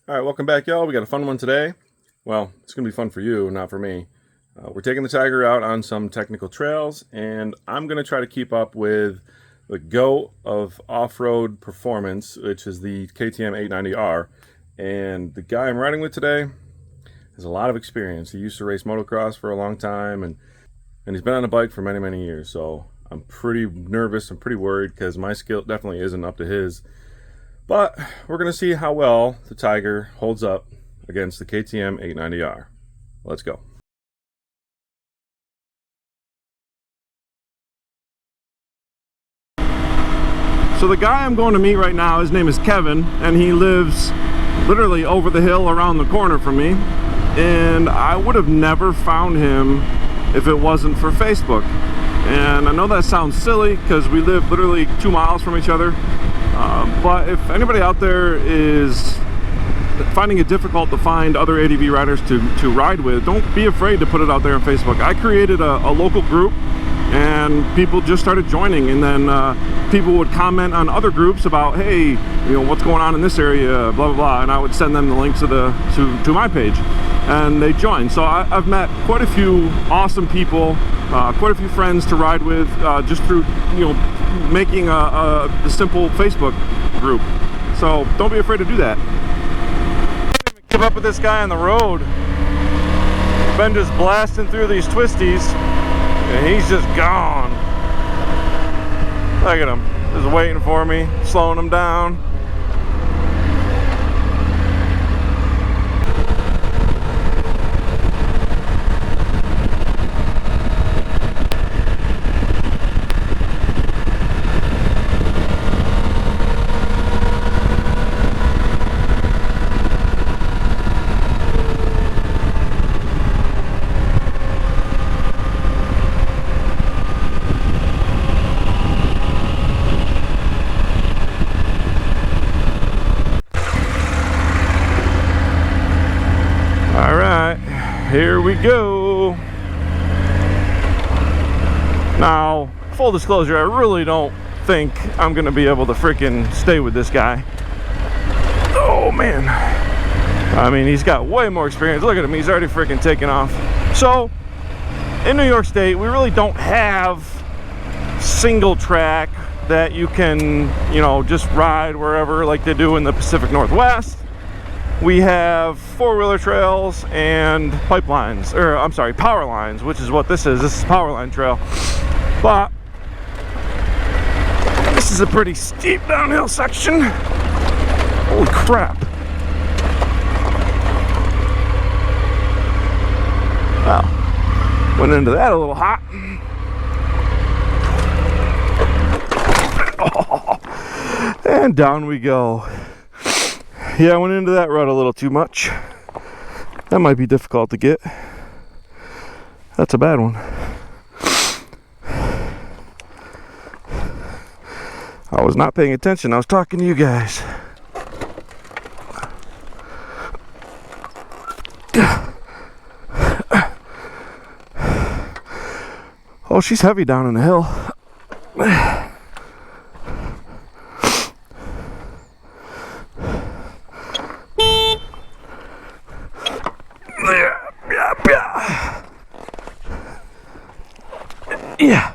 All right, welcome back, y'all. We got a fun one today. Well, it's going to be fun for you, not for me. We're taking the Tiger out on some technical trails, and I'm going to try to keep up with the GOAT of off-road performance, which is the KTM890r. And the guy I'm riding with today has a lot of experience. He used to race motocross for a long time, and he's been on a bike for many, many years. So I'm pretty nervous and pretty worried because my skill definitely isn't up to his. But we're going to see how well the Tiger holds up against the KTM890r. Let's go. So the guy I'm going to meet right now, his name is Kevin, and he lives literally over the hill around the corner from me. And I would have never found him if it wasn't for Facebook. And I know that sounds silly because we live literally 2 miles from each other. But if anybody out there is finding it difficult to find other ADV riders to ride with, don't be afraid to put it out there on Facebook. I created a local group and people just started joining, and then people would comment on other groups about, hey, what's going on in this area, blah blah blah, and I would send them the link to my page, and they joined. So I've met quite a few awesome people, quite a few friends to ride with, just through making a simple Facebook group. So don't be afraid to do that. Keep up with this guy on the road. Been just blasting through these twisties, and he's just gone. Look at him, just waiting for me, slowing him down. Here we go. Now, full disclosure, I really don't think I'm gonna be able to freaking stay with this guy. Oh man. I mean, he's got way more experience. Look at him, he's already freaking taken off. So, in New York State, we really don't have single track that you can, just ride wherever like they do in the Pacific Northwest. We have four-wheeler trails and pipelines, or I'm sorry, power lines, which is what this is. This is power line trail. But this is a pretty steep downhill section. Holy crap. Wow. Went into that a little hot. Oh, and down we go. Yeah, I went into that rut a little too much. That might be difficult to get. That's a bad one. I was not paying attention. I was talking to you guys. Oh, she's heavy down in the hill. Yeah.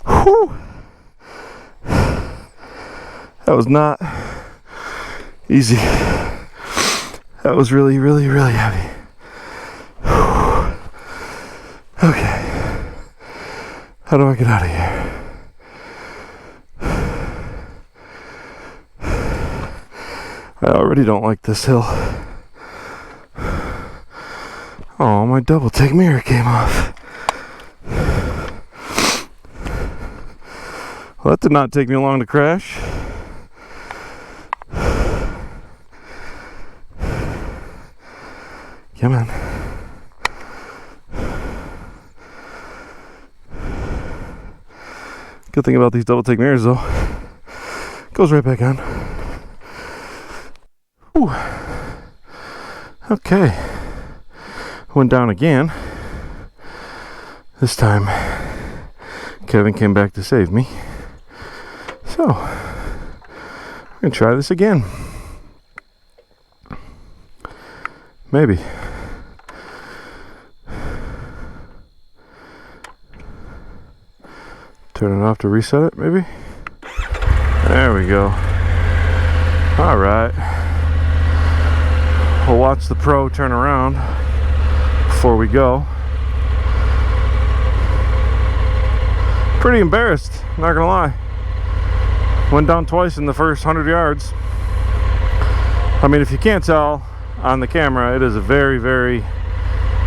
Whew. That was not easy. That was really, really, really heavy. Whew. Okay. How do I get out of here? I already don't like this hill. Oh, my double take mirror came off. Well, that did not take me long to crash. Come on. Good thing about these double take mirrors though, goes right back on. Whew. Okay. Went down again. This time, Kevin came back to save me. So, I'm gonna try this again. Maybe. Turn it off to reset it, maybe? There we go. Alright. We'll watch the pro turn around before we go. Pretty embarrassed, not gonna lie. Went down twice in the first 100 yards. I mean, if you can't tell on the camera, it is a very, very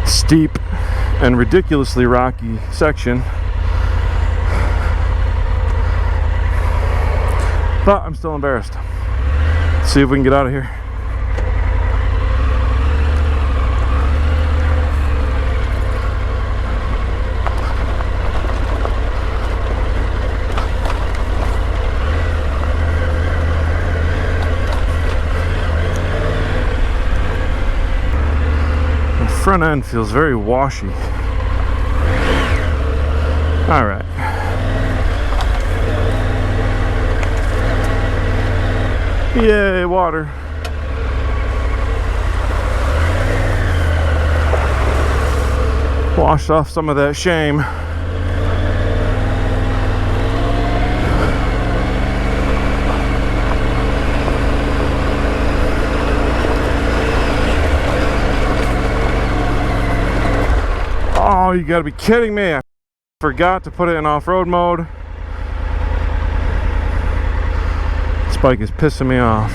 steep and ridiculously rocky section. But I'm still embarrassed. Let's see if we can get out of here. The front end feels very washy. All right. Yay, water. Washed off some of that shame. Oh, you gotta be kidding me. I forgot to put it in off-road mode. Bike is pissing me off.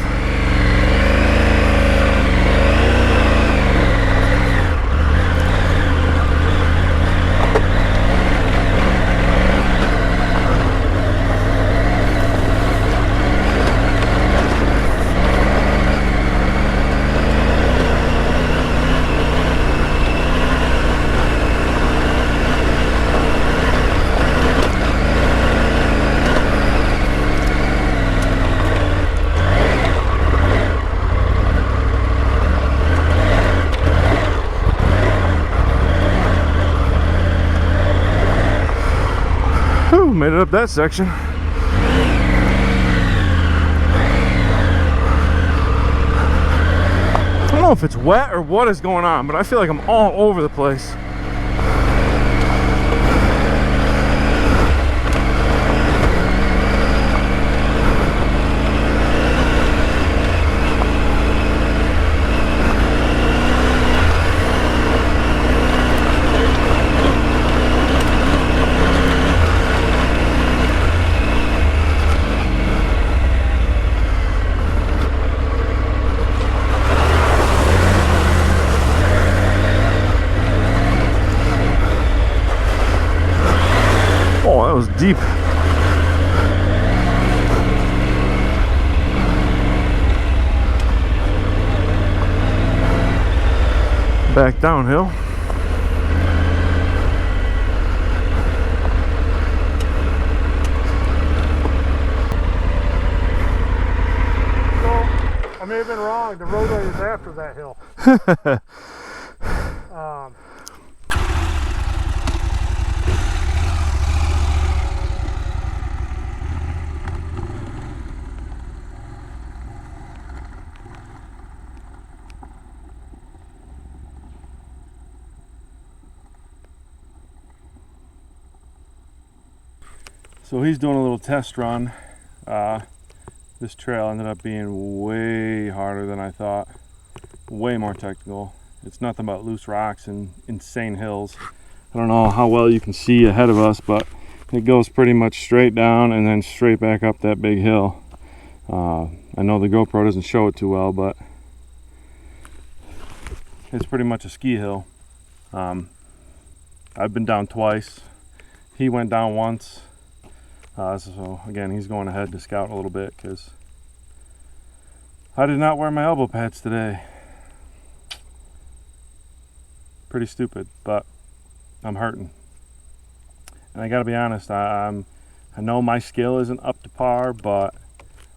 Made it up that section. I don't know if it's wet or what is going on, but I feel like I'm all over the place. Oh, that was deep. Back downhill. So, I may have been wrong. The roadway is after that hill. So he's doing a little test run. This trail ended up being way harder than I thought. Way more technical. It's nothing but loose rocks and insane hills. I don't know how well you can see ahead of us, but it goes pretty much straight down and then straight back up that big hill. I know the GoPro doesn't show it too well, but it's pretty much a ski hill. I've been down twice. He went down once. So again, he's going ahead to scout a little bit because I did not wear my elbow pads today. Pretty stupid, but I'm hurting. And I gotta be honest, I know my skill isn't up to par, but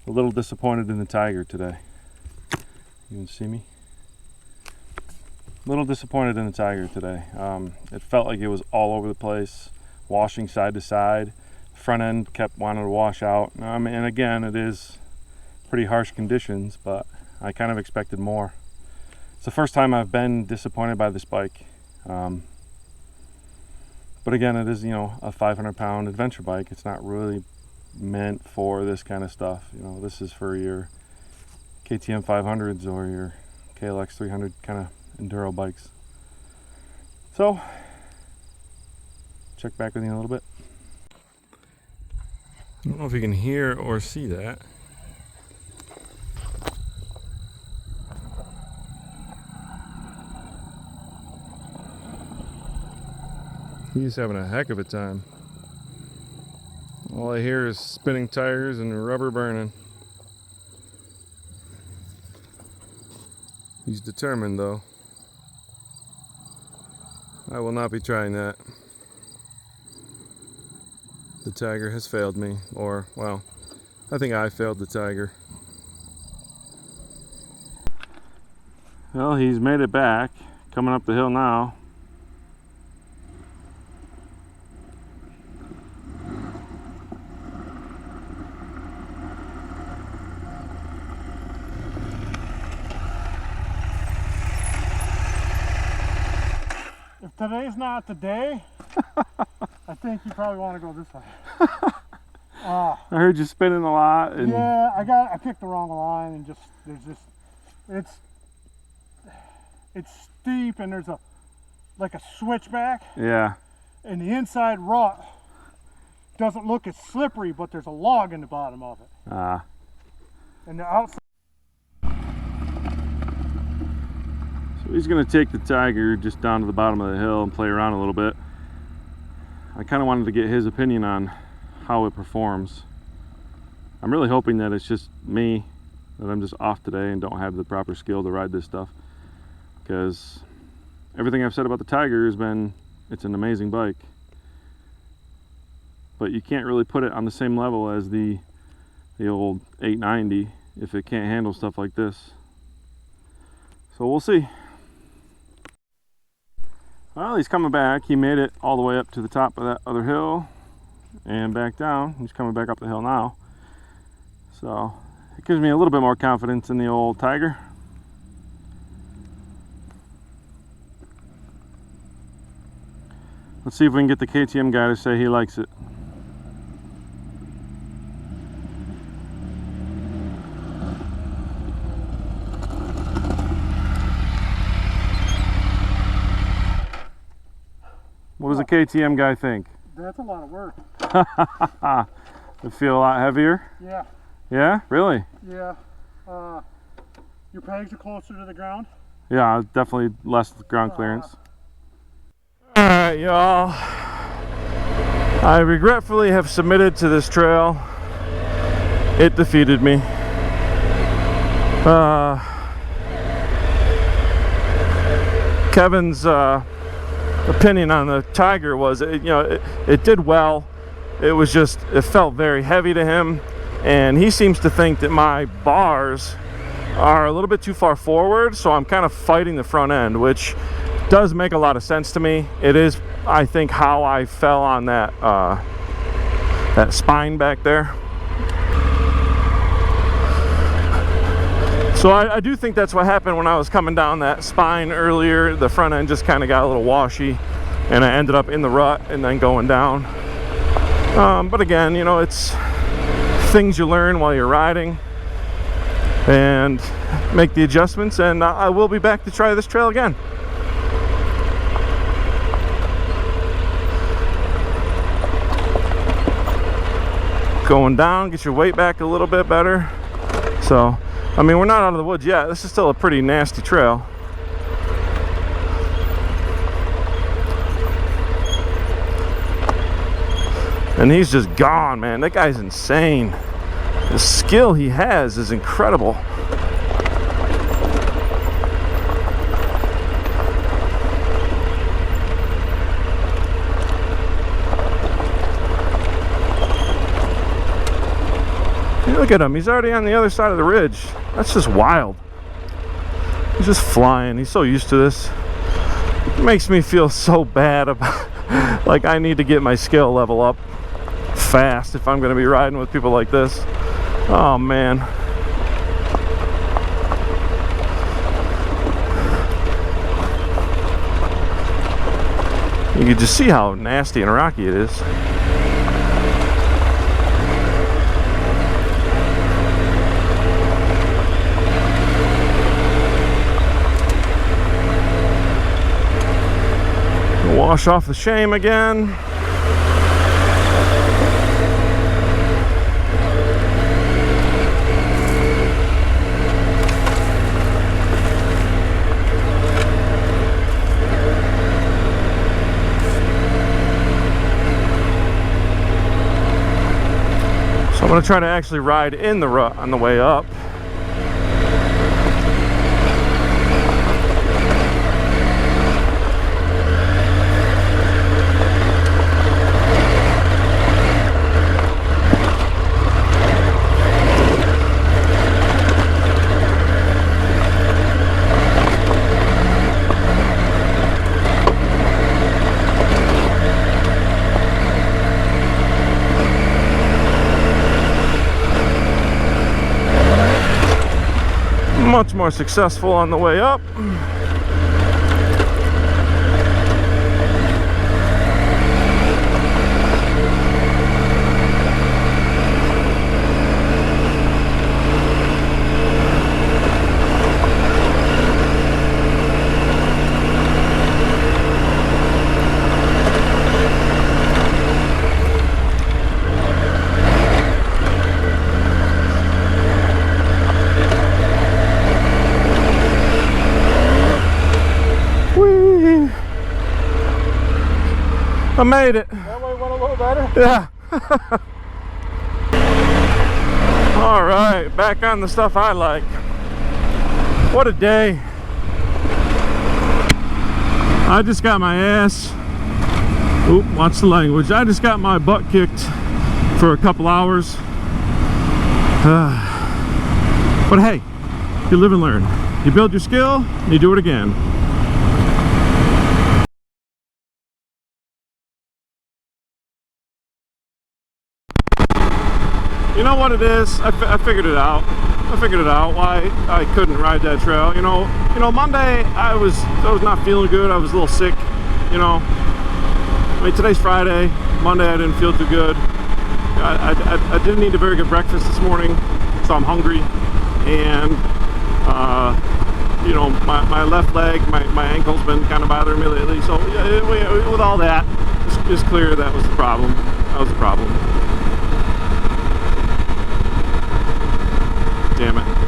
a little disappointed in the Tiger today. You can see me? A little disappointed in the Tiger today. It felt like it was all over the place, washing side to side. Front end kept wanting to wash out. I mean, and again, it is pretty harsh conditions, but I kind of expected more. It's the first time I've been disappointed by this bike. But again, it is, you know, a 500-pound adventure bike. It's not really meant for this kind of stuff. You know, this is for your KTM 500s or your KLX 300 kind of enduro bikes. So, check back with you in a little bit. I don't know if you can hear or see that. He's having a heck of a time. All I hear is spinning tires and rubber burning. He's determined though. I will not be trying that. The Tiger has failed me, or, well, I think I failed the Tiger. Well, he's made it back, coming up the hill now. If today's not the day, I think you probably want to go this way. I heard you spinning a lot. And yeah, I picked the wrong line, and it's steep, and there's like a switchback. Yeah. And the inside rut doesn't look as slippery, but there's a log in the bottom of it. Ah. And the outside. So he's gonna take the Tiger just down to the bottom of the hill and play around a little bit. I kind of wanted to get his opinion on how it performs. I'm really hoping that it's just me, that I'm just off today and don't have the proper skill to ride this stuff, because everything I've said about the Tiger has been, it's an amazing bike, but you can't really put it on the same level as the old 890 if it can't handle stuff like this. So we'll see. Well, he's coming back. He made it all the way up to the top of that other hill and back down. He's coming back up the hill now. So it gives me a little bit more confidence in the old Tiger. Let's see if we can get the KTM guy to say he likes it. What does the KTM guy think? That's a lot of work. It feel a lot heavier? Yeah. Yeah? Really? Yeah. Your pegs are closer to the ground? Yeah, definitely less ground clearance. Alright, y'all. I regretfully have submitted to this trail. It defeated me. Kevin's opinion on the Tiger was, it did well. It was just, it felt very heavy to him, and he seems to think that my bars are a little bit too far forward, so I'm kind of fighting the front end, which does make a lot of sense to me. It is, I think, how I fell on that that spine back there. So I do think that's what happened when I was coming down that spine earlier. The front end just kind of got a little washy, and I ended up in the rut and then going down. But again, it's things you learn while you're riding, and make the adjustments, and I will be back to try this trail again. Going down, get your weight back a little bit better. So I mean, we're not out of the woods yet. This is still a pretty nasty trail. And he's just gone, man. That guy's insane. The skill he has is incredible. Look at him, he's already on the other side of the ridge. That's just wild. He's just flying. He's so used to this. It makes me feel so bad about, like, I need to get my skill level up fast if I'm going to be riding with people like this. Oh man. You can just see how nasty and rocky it is. Wash off the shame again. So I'm going to try to actually ride in the rut on the way up. Much more successful on the way up. I made it. That way went a little better? Yeah. All right, back on the stuff I like. What a day. I just got my ass, oop, watch the language. I just got my butt kicked for a couple hours. But hey, you live and learn. You build your skill, and you do it again. You know what it is? I figured it out. I figured it out why I couldn't ride that trail. You know, Monday I was not feeling good. I was a little sick. You know, I mean, today's Friday. Monday I didn't feel too good. I didn't eat a very good breakfast this morning, so I'm hungry. And you know, my left leg, my ankle's been kind of bothering me lately. So yeah, with all that, it's clear that was the problem. That was the problem. Damn it.